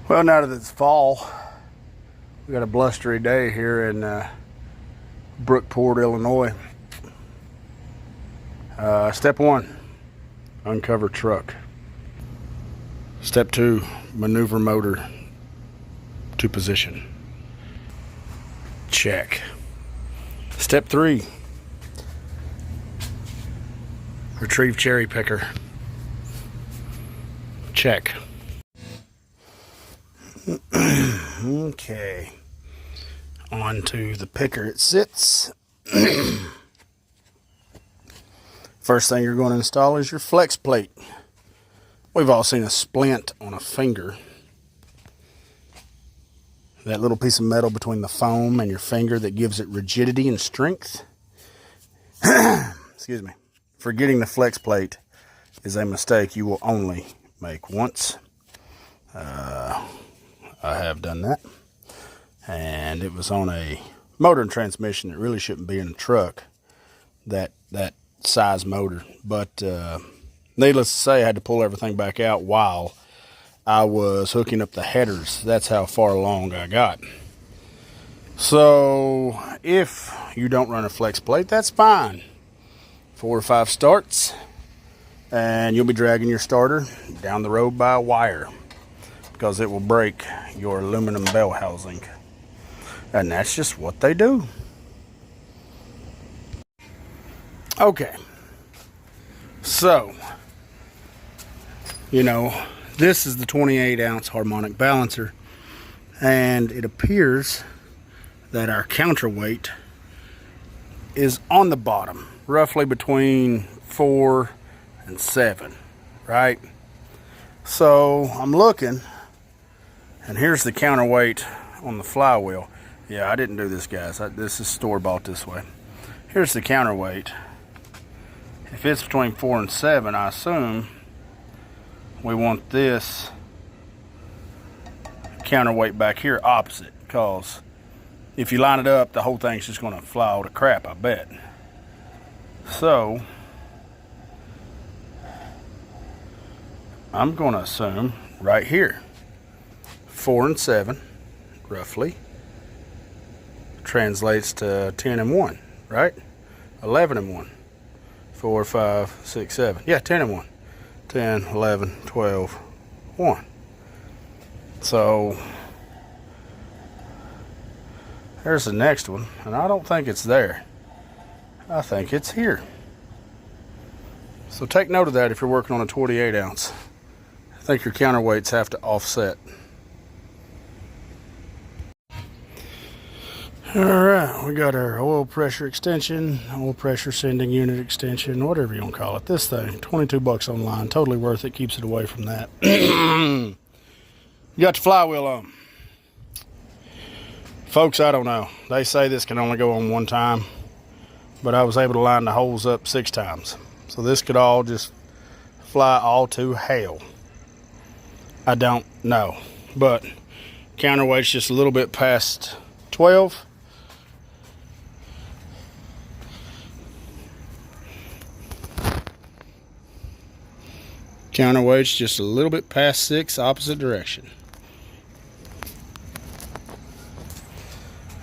Well, now that it's fall, we got a blustery day here in Brookport, Illinois. Step 1, uncover truck. Step 2, maneuver motor to position. Check. Step 3, retrieve cherry picker. Check. Okay, onto the picker it sits. First thing you're going to install is your flex plate. We've all seen a splint on a finger. That little piece of metal between the foam and your finger that gives it rigidity and strength. Excuse me. Forgetting the flex plate is a mistake you will only make once. I have done that, and it was on a motor and transmission that really shouldn't be in a truck, that size motor. But needless to say, I had to pull everything back out while I was hooking up the headers. That's how far along I got. So if you don't run a flex plate, that's fine. 4 or 5 starts, and you'll be dragging your starter down the road by a wire, because it will break your aluminum bell housing. And that's just what they do. Okay. So, this is the 28-ounce harmonic balancer. And it appears that our counterweight is on the bottom, roughly between 4 and 7, right? So, I'm looking. And here's the counterweight on the flywheel. Yeah, I didn't do this, guys. This is store-bought this way. Here's the counterweight. If it's between 4 and 7, I assume we want this counterweight back here opposite, because if you line it up, the whole thing's just going to fly all to crap, I bet. So, I'm going to assume right here. 4 and 7, roughly, translates to 10 and 1, right? 11 and 1. 4, 5, 6, 7. Yeah, 10 and 1. 10, 11, 12, 1. So, there's the next one, and I don't think it's there. I think it's here. So take note of that if you're working on a 28 ounce. I think your counterweights have to offset. Alright, we got our oil pressure extension, oil pressure sending unit extension, whatever you want to call it. This thing, 22 bucks online, totally worth it, keeps it away from that. You got the flywheel on. Folks, I don't know. They say this can only go on 1 time, but I was able to line the holes up 6 times. So this could all just fly all to hell. I don't know, but counterweight's just a little bit past 12. Counterweight's just a little bit past 6, opposite direction.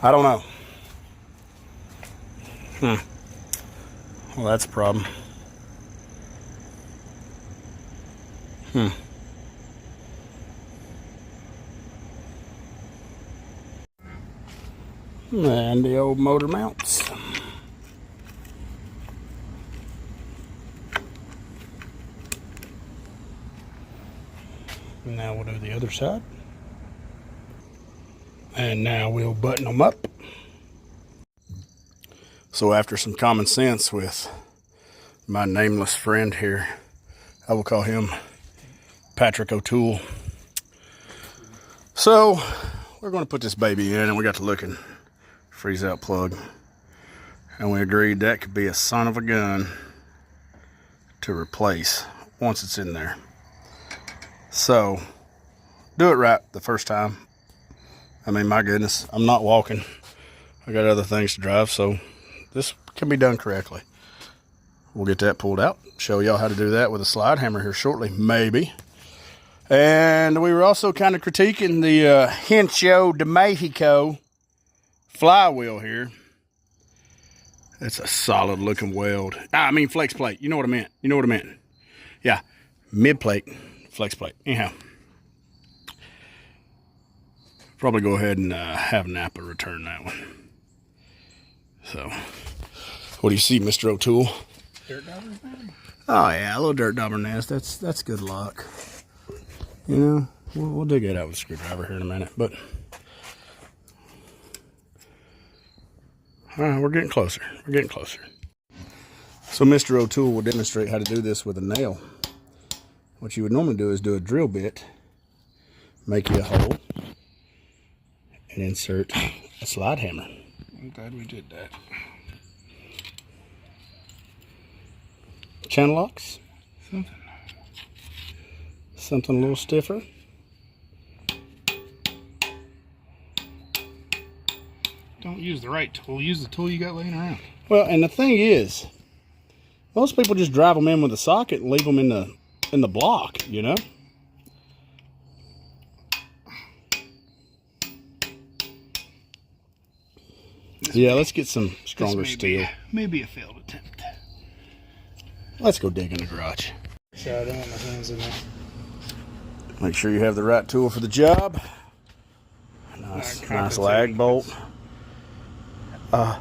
I don't know. Well, that's a problem. And the old motor mounts. Now we'll do the other side. And now we'll button them up. So after some common sense with my nameless friend here, I will call him Patrick O'Toole. So we're going to put this baby in, and we got to looking. Freeze out plug. And we agreed that could be a son of a gun to replace once it's in there. So, do it right the first time. I mean, my goodness, I'm not walking. I got other things to drive, so this can be done correctly. We'll get that pulled out, show y'all how to do that with a slide hammer here shortly, maybe. And we were also kind of critiquing the Hencho de Mexico flywheel here. It's a solid looking weld. I mean flex plate. You know what I meant. You know what I meant. Yeah, mid plate, flex plate. Anyhow, probably go ahead and have Napa return that one. So, what do you see, Mr. O'Toole? Dirt daubers, maybe? Oh yeah, a little dirt dauber nest. That's good luck. You know, we'll dig it out with a screwdriver here in a minute. But we're getting closer. We're getting closer. So Mr. O'Toole will demonstrate how to do this with a nail. What you would normally do is do a drill bit, make you a hole, and insert a slide hammer. I'm glad we did that. Channel locks? Something a little stiffer. Don't use the right tool. Use the tool you got laying around. Well, and the thing is, most people just drive them in with a socket and leave them in the block, you know? Yeah, let's get some stronger steel. Maybe a failed attempt. Let's go dig in the garage. So I don't want my hands in there. Make sure you have the right tool for the job. Nice lag bolt. No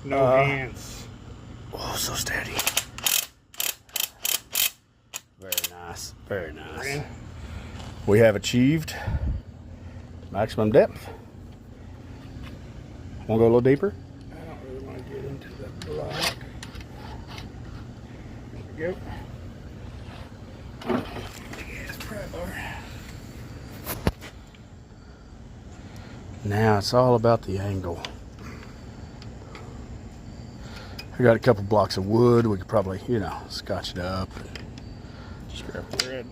hands. Oh, so steady. Very nice. Very nice. We have achieved maximum depth. Want to go a little deeper? I don't really want to get into the block. There we go. Now it's all about the angle. I got a couple blocks of wood. We could probably, you know, scotch it up. Just grab the thread.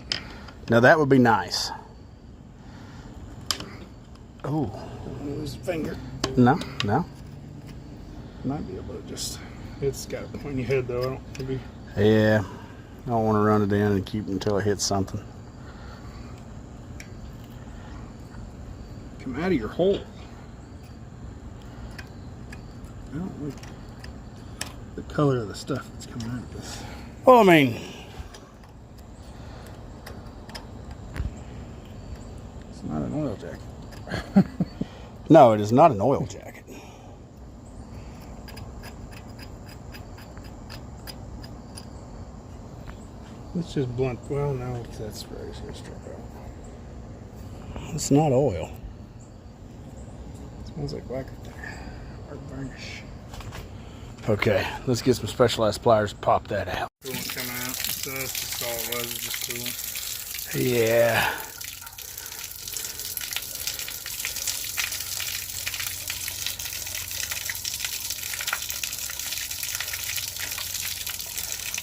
Now that would be nice. Oh. Don't lose a finger. No, no. Might be able to just. It's got a pointy head though. I don't maybe. Yeah. I don't want to run it in and keep it until it hits something. Come out of your hole. I don't like the color of the stuff that's coming out of this. Well, I mean, It's not an oil jacket. no, it is not an oil jacket. Let's just blunt. Well, no, because that's very going to strip out. It's not oil. It smells like lacquer or varnish. Okay, let's get some specialized pliers to pop that out. Coolant coming out. So that's just all it was, just coolant. Yeah.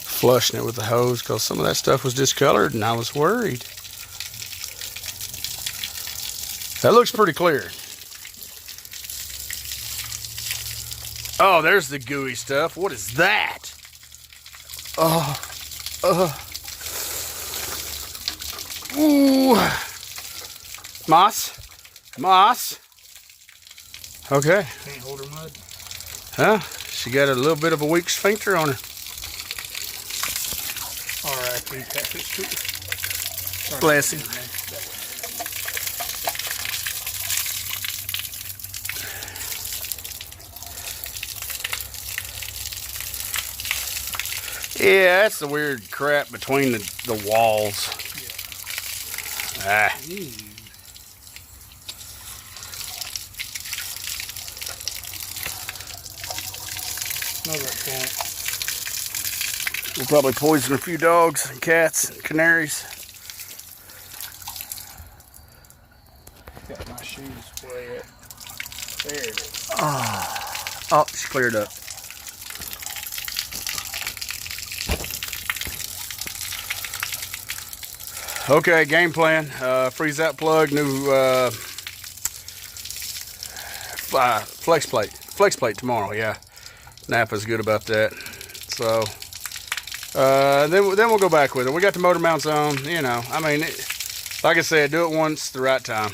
Flushing it with the hose because some of that stuff was discolored and I was worried. That looks pretty clear. Oh, there's the gooey stuff. What is that? Ooh. Moss. Moss. Okay. Can't hold her mud. Huh? She got a little bit of a weak sphincter on her. R.I.P. Catfish. Bless him. Yeah, that's the weird crap between the walls. Yeah. Ah. Smells like coolant. We'll probably poison a few dogs and cats and canaries. Got my shoes wet. There it is. Oh, she cleared up. Okay, game plan. Freeze that plug, new flex plate. Flex plate tomorrow, yeah. Napa's good about that. So, then we'll go back with it. We got the motor mounts on, you know. I mean, Like I said, do it once, the right time.